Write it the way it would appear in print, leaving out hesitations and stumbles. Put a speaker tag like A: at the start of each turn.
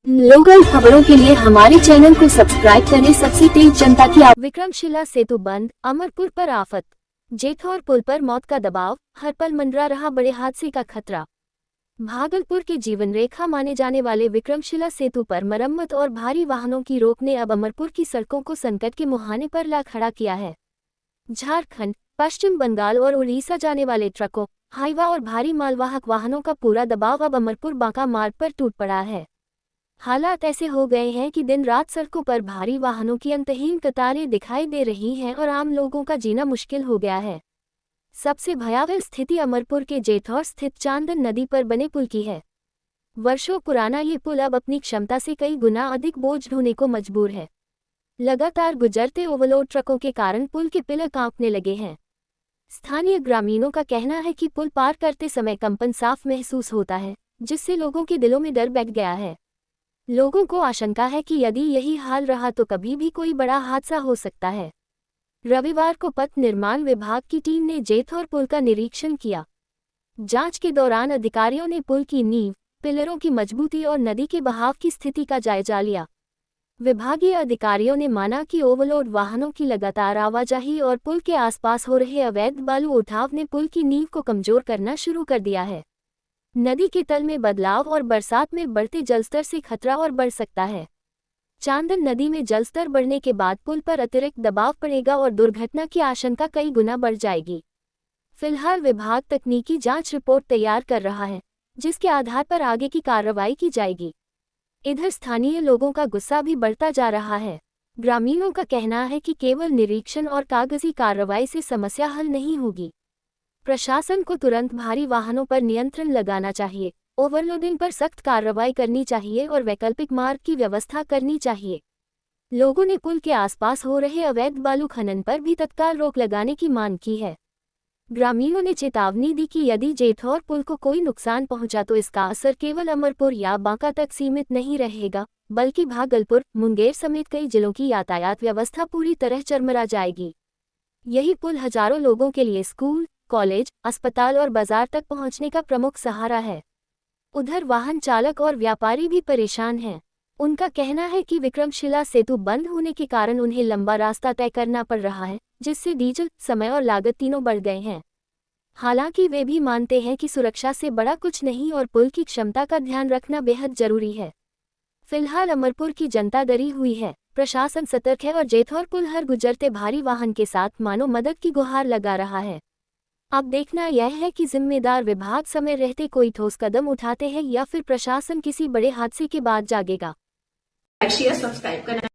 A: Local खबरों के लिए हमारे चैनल को सब्सक्राइब करें। सबसे तेज जनता की आवाज़।
B: विक्रमशिला सेतु बंद, अमरपुर पर आफत। जेठौर पुल पर मौत का दबाव, हर पल मंडरा रहा बड़े हादसे का खतरा। भागलपुर की जीवन रेखा माने जाने वाले विक्रमशिला सेतु पर मरम्मत और भारी वाहनों की रोक ने अब अमरपुर की सड़कों को संकट के मुहाने पर ला खड़ा किया है। झारखंड, पश्चिम बंगाल और उड़ीसा जाने वाले ट्रकों, हाईवा और भारी मालवाहक वाहनों का पूरा दबाव अब अमरपुर बांका मार्ग पर टूट पड़ा है। हालात ऐसे हो गए हैं कि दिन रात सड़कों पर भारी वाहनों की अंतहीन कतारें दिखाई दे रही हैं और आम लोगों का जीना मुश्किल हो गया है। सबसे भयावह स्थिति अमरपुर के जेठौर स्थित चांदन नदी पर बने पुल की है। वर्षों पुराना ये पुल अब अपनी क्षमता से कई गुना अधिक बोझ ढोने को मजबूर है। लगातार गुजरते ओवरलोड ट्रकों के कारण पुल के पिलर कांपने लगे हैं। स्थानीय ग्रामीणों का कहना है कि पुल पार करते समय कंपन साफ महसूस होता है, जिससे लोगों के दिलों में डर बैठ गया है। लोगों को आशंका है कि यदि यही हाल रहा तो कभी भी कोई बड़ा हादसा हो सकता है। रविवार को पथ निर्माण विभाग की टीम ने जेठौर पुल का निरीक्षण किया। जांच के दौरान अधिकारियों ने पुल की नींव, पिलरों की मजबूती और नदी के बहाव की स्थिति का जायजा लिया। विभागीय अधिकारियों ने माना कि ओवरलोड वाहनों की लगातार आवाजाही और पुल के आसपास हो रहे अवैध बालू उठाव ने पुल की नींव को कमजोर करना शुरू कर दिया है। नदी के तल में बदलाव और बरसात में बढ़ते जलस्तर से खतरा और बढ़ सकता है। चांदन नदी में जलस्तर बढ़ने के बाद पुल पर अतिरिक्त दबाव पड़ेगा और दुर्घटना की आशंका कई गुना बढ़ जाएगी। फिलहाल विभाग तकनीकी जांच रिपोर्ट तैयार कर रहा है, जिसके आधार पर आगे की कार्रवाई की जाएगी। इधर स्थानीय लोगों का गुस्सा भी बढ़ता जा रहा है। ग्रामीणों का कहना है कि केवल निरीक्षण और कागजी कार्रवाई से समस्या हल नहीं होगी। प्रशासन को तुरंत भारी वाहनों पर नियंत्रण लगाना चाहिए, ओवरलोडिंग पर सख्त कार्रवाई करनी चाहिए और वैकल्पिक मार्ग की व्यवस्था करनी चाहिए। लोगों ने पुल के आसपास हो रहे अवैध बालू खनन पर भी तत्काल रोक लगाने की मांग की है। ग्रामीणों ने चेतावनी दी कि यदि जेठौर पुल को कोई नुकसान पहुंचा तो इसका असर केवल अमरपुर या बांका तक सीमित नहीं रहेगा, बल्कि भागलपुर, मुंगेर समेत कई जिलों की यातायात व्यवस्था पूरी तरह चरमरा जाएगी। यही पुल हजारों लोगों के लिए स्कूल, कॉलेज, अस्पताल और बाजार तक पहुंचने का प्रमुख सहारा है। उधर वाहन चालक और व्यापारी भी परेशान हैं। उनका कहना है कि विक्रमशिला सेतु बंद होने के कारण उन्हें लंबा रास्ता तय करना पड़ रहा है, जिससे डीजल, समय और लागत तीनों बढ़ गए हैं। हालांकि वे भी मानते हैं कि सुरक्षा से बड़ा कुछ नहीं और पुल की क्षमता का ध्यान रखना बेहद जरूरी है। फिलहाल अमरपुर की जनता डरी हुई है, प्रशासन सतर्क है और जेठौर पुल हर गुजरते भारी वाहन के साथ मानो मदद की गुहार लगा रहा है। अब देखना यह है कि जिम्मेदार विभाग समय रहते कोई ठोस कदम उठाते हैं या फिर प्रशासन किसी बड़े हादसे के बाद जागेगा।
C: लाइक शेयर सब्सक्राइब करना।